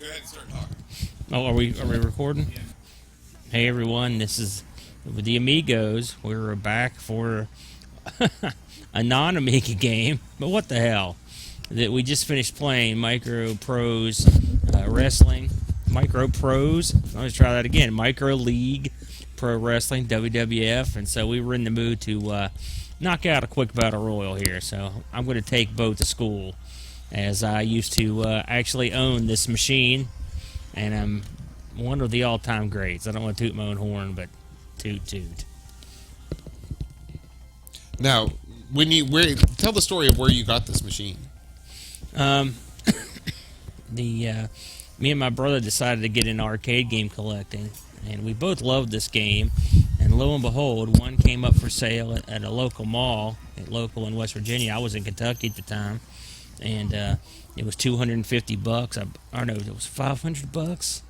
Go ahead and start talking. Oh, are we recording? Yeah. Hey everyone, this is with the Amigos. We're back for a non-Amiga game, but what the hell? That we just finished playing Micro Pros Wrestling. Micro Pros. Let's try that again. Micro League Pro Wrestling WWF, and so we were in the mood to knock out a quick battle royal here. So I'm going to take Bo to school, as I used to actually own this machine. And I'm one of the all-time greats. I don't want to toot my own horn, but toot. Now, tell the story of where you got this machine. Me and my brother decided to get into arcade game collecting, and we both loved this game. And lo and behold, one came up for sale at a local mall, local in West Virginia. I was in Kentucky at the time, and it was $250. I know it was $500.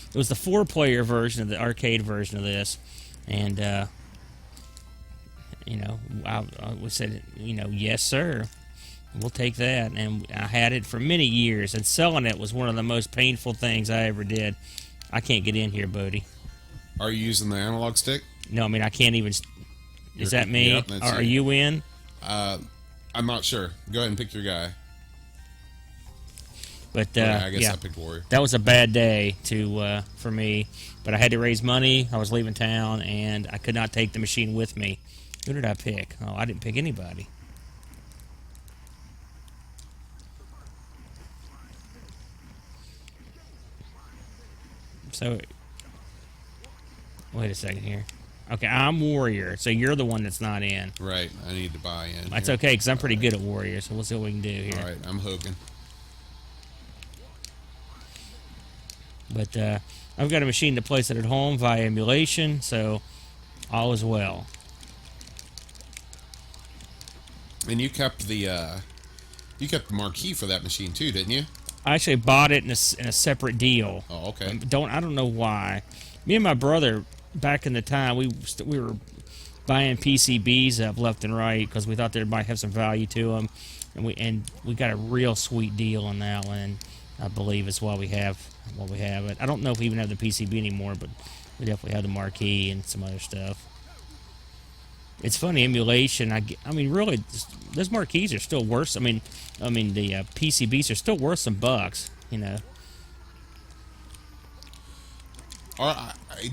It was the 4-player version of the arcade version of this, and we said, yes sir, we'll take that. And I had it for many years, and selling it was one of the most painful things I ever did. I can't get in here, Bodie. Are you using the analog stick? No, I mean I can't even. Is that me? Yep, that's Are you in? I'm not sure. Go ahead and pick your guy. But I guess I picked Warrior. That was a bad day for me. But I had to raise money. I was leaving town, and I could not take the machine with me. Who did I pick? Oh, I didn't pick anybody. So, wait a second here. Okay, I'm Warrior, so you're the one that's not in. Right, I need to buy in. That's okay, because I'm pretty good at Warrior, so we'll see what we can do here. All right, I'm Hogan. But I've got a machine to place it at home via emulation, so all is well. And you kept the marquee for that machine too, didn't you? I actually bought it in a separate deal. Oh, okay. I don't know why. Me and my brother back in the time we were buying PCBs up left and right because we thought they might have some value to them, and we got a real sweet deal on that one. And I believe it's why we have it. I don't know if we even have the PCB anymore, but we definitely have the marquee and some other stuff. It's funny, emulation. I mean, really, those marquees are still worth. I mean, the PCBs are still worth some bucks. Do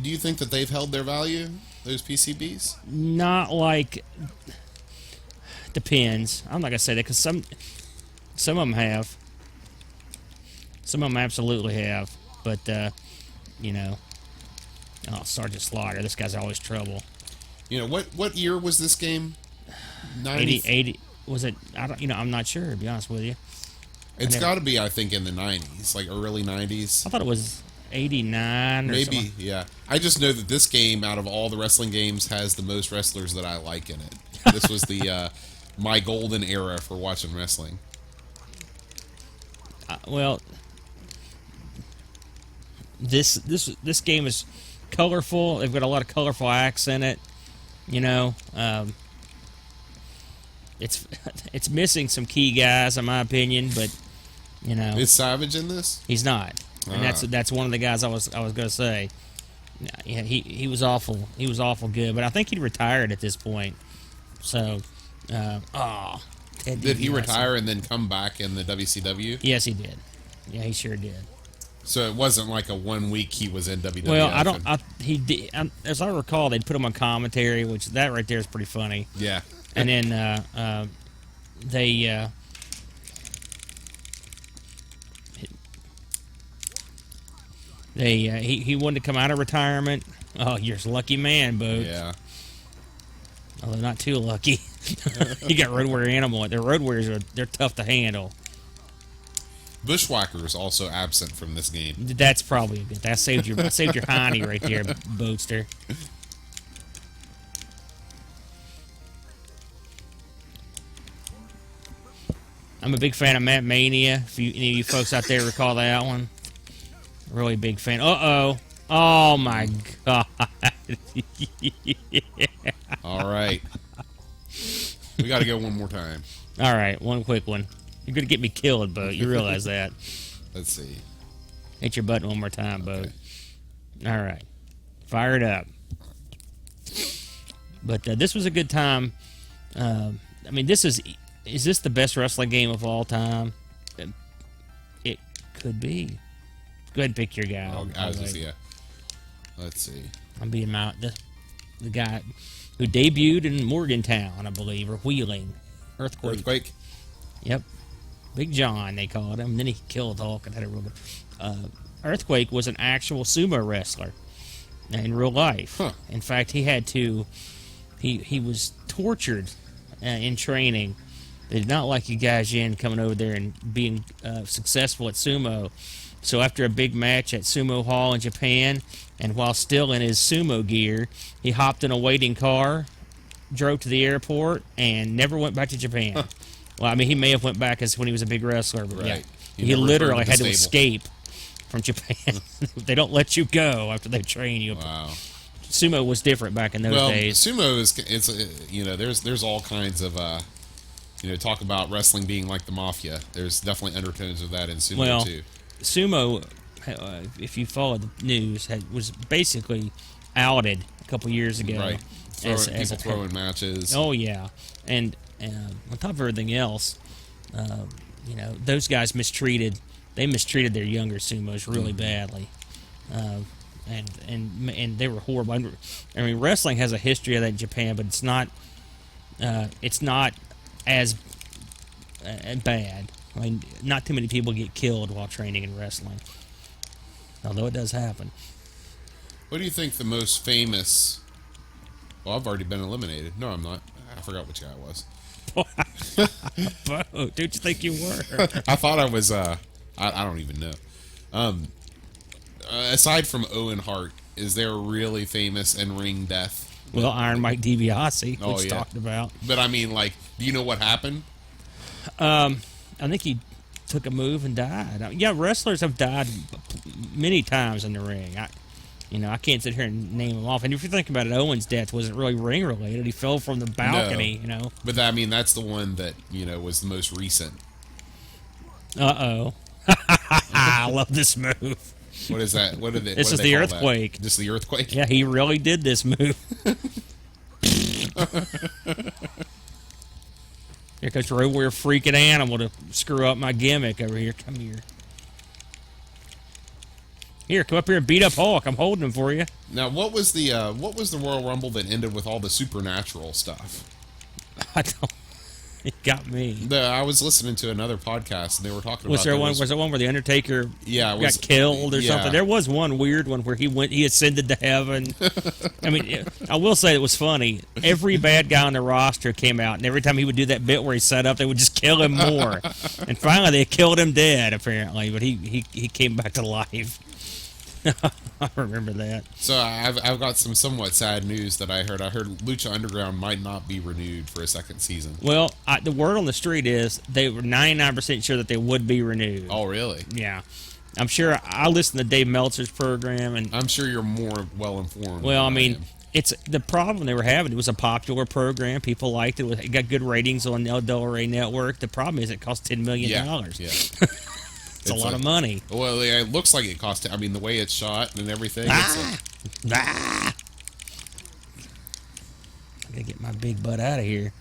you think that they've held their value, those PCBs? Not like. Depends. I'm not gonna say that because some of them have. Some of them absolutely have, but oh, Sergeant Slaughter, this guy's always trouble. What year was this game? 80 was it? I'm not sure, to be honest with you. It's got to be, I think, in the 90s, like early 90s. I thought it was 89 or maybe, something. Yeah. I just know that this game, out of all the wrestling games, has the most wrestlers that I like in it. This was the my golden era for watching wrestling. Well, this game is colorful. They've got a lot of colorful acts in it. It's missing some key guys, in my opinion, but Is Savage in this? he's not, and that's one of the guys I was gonna say. Yeah, he was awful. He was awful good, but I think he retired at this point. So, did he retire and then come back in the WCW? Yes, he did. Yeah, he sure did. So it wasn't like a 1 week he was in WWF. Well, he did. As I recall, they'd put him on commentary, which that right there is pretty funny. Yeah. And then he wanted to come out of retirement. Oh, you're a lucky man, Boots. Yeah. Although not too lucky. You got Road Warrior Animal. The Road Warriors they're tough to handle. Bushwhacker is also absent from this game. That's probably good. That saved your hiney right there, Bootster. I'm a big fan of Matt Mania. If any of you folks out there recall that one, really big fan. Oh my God! All right, we got to go one more time. All right, one quick one. You're gonna get me killed, Bo. You realize that? Let's see. Hit your button one more time, Bo. All right. Fire it up. But this was a good time. I mean, is this the best wrestling game of all time? It could be. Go ahead and pick your guy. Oh, let's see. I'm being the guy who debuted in Morgantown, I believe, or Wheeling. Earthquake. Yep. Big John, they called him. And then he killed Hulk and had a real good... Earthquake was an actual sumo wrestler in real life. Huh. In fact, he had to... He was tortured in training. They did not like you guys in coming over there and being successful at sumo. So after a big match at Sumo Hall in Japan, and while still in his sumo gear, he hopped in a waiting car, drove to the airport, and never went back to Japan. Huh. Well, I mean, he may have went back as when he was a big wrestler, but Right. yeah, He he never literally returned had to to the stable. escape from Japan. They don't let you go after they train you. Wow. Sumo was different back in those days. Sumo is there's all kinds of talk about wrestling being like the mafia. There's definitely undertones of that in sumo too. Sumo, if you follow the news, was basically outed a couple years ago. Right. People throwing matches. Oh yeah, and on top of everything else, those guys mistreated their younger sumos really badly, and they were horrible. I mean, wrestling has a history of that in Japan, but it's not as bad. I mean, not too many people get killed while training in wrestling, although it does happen. What do you think the most famous... Well, I've already been eliminated. No, I'm not. I forgot which guy it was. Bo, don't you think you were? I thought I was... I don't even know. Aside from Owen Hart, is there a really famous in-ring death? Well, Iron Mike DiBiase, Oh, which yeah. talked about. But I mean, like, do you know what happened? I think he took a move and died. Yeah, wrestlers have died many times in the ring. I can't sit here and name them off. And if you think about it, Owen's death wasn't really ring related. He fell from the balcony. No. But that's the one that was the most recent. I love this move. What is that? What did it? This is the earthquake. Just the earthquake. Yeah, he really did this move. Here comes a real freaking animal to screw up my gimmick over here. Come here. Here, come up here and beat up Hulk. I'm holding him for you. Now, what was the Royal Rumble that ended with all the supernatural stuff? I don't. It got me. I was listening to another podcast and they were talking Was about. Was there one where the Undertaker got killed or yeah. something? There was one weird one where he ascended to heaven. I mean, I will say it was funny. Every bad guy on the roster came out, and every time he would do that bit where he set up, they would just kill him more. And finally, they killed him dead, apparently. But he came back to life. I remember that. So I've got some somewhat sad news that I heard. I heard Lucha Underground might not be renewed for a second season. Well, the word on the street is they were 99% sure that they would be renewed. Oh, really? Yeah. I'm sure. I listened to Dave Meltzer's program, and I'm sure you're more well informed. well, I mean, it's the problem they were having. It was a popular program. People liked it. It got good ratings on El Del Rey Network. The problem is it cost $10 million. Yeah. It's a lot of money. Well, it looks like it cost. I mean, the way it's shot and everything. I gotta get my big butt out of here.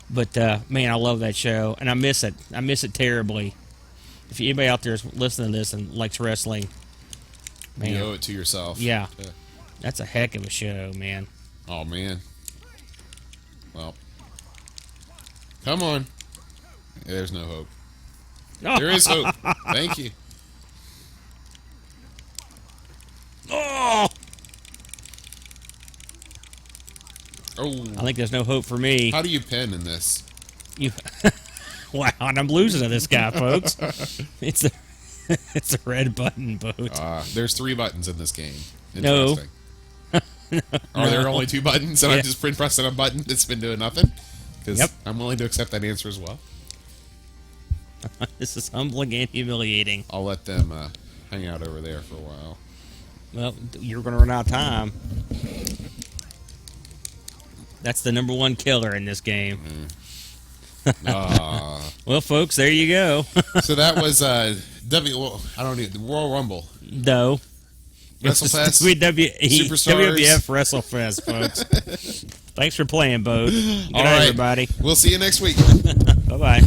But man, I love that show, and I miss it. I miss it terribly. If anybody out there is listening to this and likes wrestling, man, you owe it to yourself. Yeah, that's a heck of a show, man. Oh man. Well, come on. There's no hope. There is hope. Thank you. Oh, I think there's no hope for me. How do you pin in this? Wow, and I'm losing to this guy, folks. It's the red button, folks. There's 3 buttons in this game. No. Interesting. Are there only 2 buttons? And Yeah. I'm just pressing a button that's been doing nothing? Because Yep. I'm willing to accept that answer as well. This is humbling and humiliating. I'll let them hang out over there for a while. Well, you're going to run out of time. That's the number 1 killer in this game. Well, folks, there you go. So that was Well, I don't need the Royal Rumble. No. Wrestlefest. WWF Superstars. Wrestlefest, folks. Thanks for playing, Bo. Good All night, right. everybody. We'll see you next week. Bye-bye.